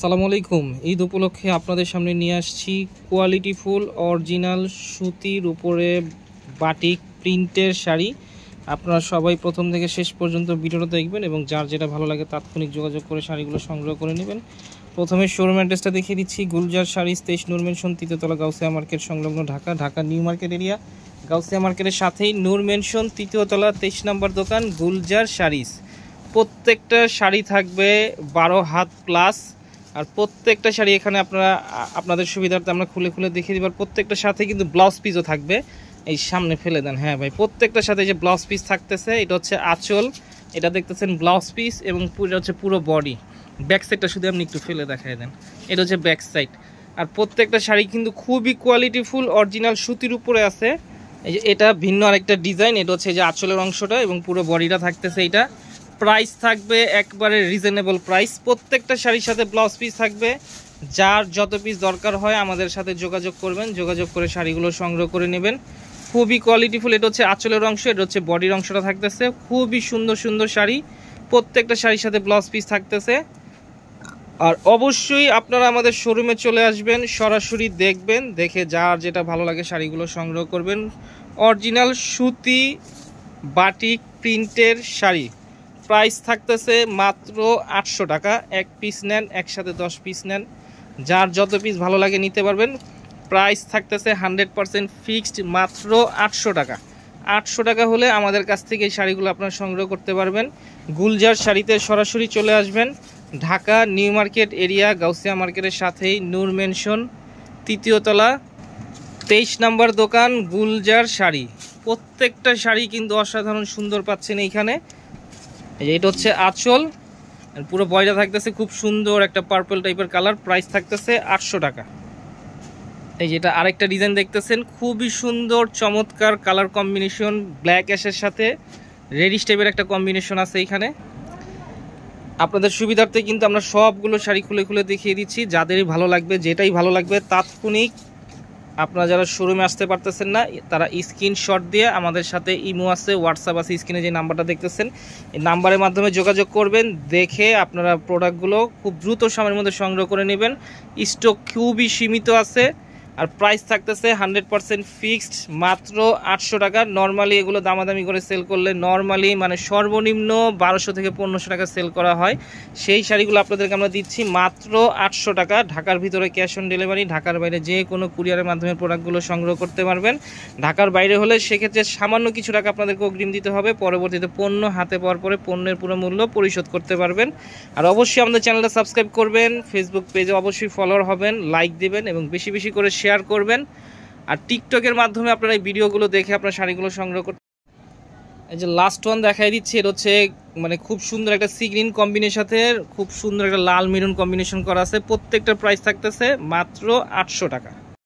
আসসালামু আলাইকুম। ঈদ উপলক্ষে আপনাদের সামনে নিয়ে আসছি কোয়ালিটিফুল অরিজিনাল সুতির উপরে বাটিক প্রিন্টের শাড়ি। আপনারা সবাই প্রথম থেকে শেষ পর্যন্ত ভিডিওটা দেখবেন এবং যার যেটা ভালো লাগে তাৎক্ষণিক যোগাযোগ করে শাড়িগুলো সংগ্রহ করে নেবেন। প্রথমে শোরুম অ্যাড্রেসটা দেখিয়ে দিচ্ছি। গুলজার শাড়ি 23 নূর মেনশন, তৃতীয়তলা, গাউসিয়া মার্কেট সংলগ্ন, Dhaka. Dhaka new market area, Gausia মার্কেটের সাথেই নূর মেনশন, তৃতীয়তলা, 23 নম্বর দোকান, গুলজার শাড়িস। প্রত্যেকটা শাড়ি থাকবে 12 হাত প্লাস। আর প্রত্যেকটা শাড়ি এখানে আপনাদের সুবিধার্থে আমরা খুলে খুলে দেখিয়ে দিব। প্রত্যেকটার সাথে কিন্তু ব্লাউজ পিসও থাকবে। এই সামনে ফেলে দেন, হ্যাঁ ভাই, প্রত্যেকটার সাথে যে ব্লাউজ পিস থাকতেছে, এটা হচ্ছে আঁচল, এটা দেখতেছেন ব্লাউজ পিস এবং পুরো হচ্ছে পুরো বডি। ব্যাক সাইডটা শুধু আপনি একটু ফেলে দেখাই দেন, এটা হচ্ছে ব্যাক সাইড। আর প্রত্যেকটা শাড়ি কিন্তু খুবই কোয়ালিটিফুল অরিজিনাল সুতির উপরে আছে। এই যে এটা ভিন্ন আরেকটা ডিজাইন, এটা হচ্ছে যে আঁচলের অংশটা এবং পুরো বডিটা থাকতেছে। এটা প্রাইস থাকবে একবারে রিজনেবল প্রাইস। প্রত্যেকটা শাড়ির সাথে ব্লাউজ পিস থাকবে। যার যত পিস দরকার হয় আমাদের সাথে যোগাযোগ করবেন, যোগাযোগ করে শাড়িগুলো সংগ্রহ করে নেবেন। খুবই কোয়ালিটিফুল। এটা হচ্ছে আঁচলের অংশ, এটা হচ্ছে বডির অংশটা থাকতেছে। খুবই সুন্দর সুন্দর শাড়ি, প্রত্যেকটা শাড়ির সাথে ব্লাউজ পিস থাকতেছে। আর অবশ্যই আপনারা আমাদের শোরুমে চলে আসবেন, সরাসরি দেখবেন, দেখে যার যেটা ভালো লাগে শাড়িগুলো সংগ্রহ করবেন। অরিজিনাল সুতি বাটিক প্রিন্টের শাড়ি, প্রাইস থাকতেছে মাত্র 800 টাকা। এক পিস নেন, একসাথে 10 পিস নেন, যার যত পিস ভালো লাগে নিতে পারবেন। প্রাইস থাকতেছে 100% ফিক্সড, মাত্র 800 টাকা। 800 টাকা হলে আমাদের কাছ থেকে এই শাড়িগুলো আপনারা সংগ্রহ করতে পারবেন। গুলজার শাড়িতে সরাসরি চলে আসবেন। Dhaka new market area, Gausia মার্কেটের সাথেই নূর মেনশন, তৃতীয়তলা, 23 নম্বর দোকান, গুলজার শাড়ি। প্রত্যেকটা শাড়ি কিন্তু অসাধারণ সুন্দর পাচ্ছেন এইখানে। এটা হচ্ছে আঁচল, পুরো বডিটা থাকতেছে খুব সুন্দর একটা পার্পল টাইপের কালার। প্রাইস থাকতেছে 800 টাকা। এই যেটা আরেকটা ডিজাইন দেখতেছেন, খুবই সুন্দর চমৎকার কালার কম্বিনেশন, ব্ল্যাক অ্যাশের সাথে রেডিশ টাইপের একটা কম্বিনেশন আছে এইখানে। আপনাদের সুবিধার্থে কিন্তু আমরা সবগুলো শাড়ি খুলে খুলে দেখিয়ে দিচ্ছি। যাদেরই ভালো লাগবে, যেটাই ভালো লাগবে, তাৎক্ষণিক আপনারা যারা শোরুমে আসতে পারতেছেন না, তারা স্ক্রিনশট দিয়ে আমাদের সাথে ইমো আছে, হোয়াটসঅ্যাপ আছে, স্ক্রিনে যে নাম্বারটা দেখতেছেন এই নাম্বারের মাধ্যমে যোগাযোগ করবেন। দেখে আপনারা প্রোডাক্টগুলো খুব দ্রুত সময়ের মধ্যে সংগ্রহ করে নেবেন। স্টক খুবই সীমিত আছে। আর প্রাইস থাকতেছে 100% ফিক্সড, মাত্র 800 টাকা। নর্মালি এগুলো দামাদামি করে সেল করলে নর্মালি মানে সর্বনিম্ন 1200 থেকে 1500 টাকা সেল করা হয়। সেই শাড়িগুলো আপনাদেরকে আমরা দিচ্ছি মাত্র 800 টাকা। ঢাকার ভিতরে ক্যাশ অন ডেলিভারি, ঢাকার বাইরে যে কোনো কুরিয়ারের মাধ্যমে প্রোডাক্টগুলো সংগ্রহ করতে পারবেন। ঢাকার বাইরে হলে সেক্ষেত্রে সামান্য কিছু টাকা আপনাদেরকে অগ্রিম দিতে হবে। পরবর্তীতে পণ্য হাতে পাওয়ার পরে পণ্যের পুরো মূল্য পরিশোধ করতে পারবেন। আর অবশ্যই আমাদের চ্যানেলটা সাবস্ক্রাইব করবেন, ফেসবুক পেজে অবশ্যই ফলোয়ার হবেন, লাইক দেবেন এবং বেশি বেশি করে শেয়ার করবেন। আর টিকটকের মাধ্যমে আপনারা এই ভিডিওগুলো দেখে আপনার শাড়িগুলো সংগ্রহ করতে। এই যে লাস্ট ওয়ান দেখাই দিচ্ছি, এটা হচ্ছে মানে খুব সুন্দর একটা সি গ্রিন কম্বিনেশনের সাথে খুব সুন্দর একটা লাল মেরুন কম্বিনেশন করা আছে। প্রত্যেকটা প্রাইস থাকতেছে মাত্র 800 টাকা।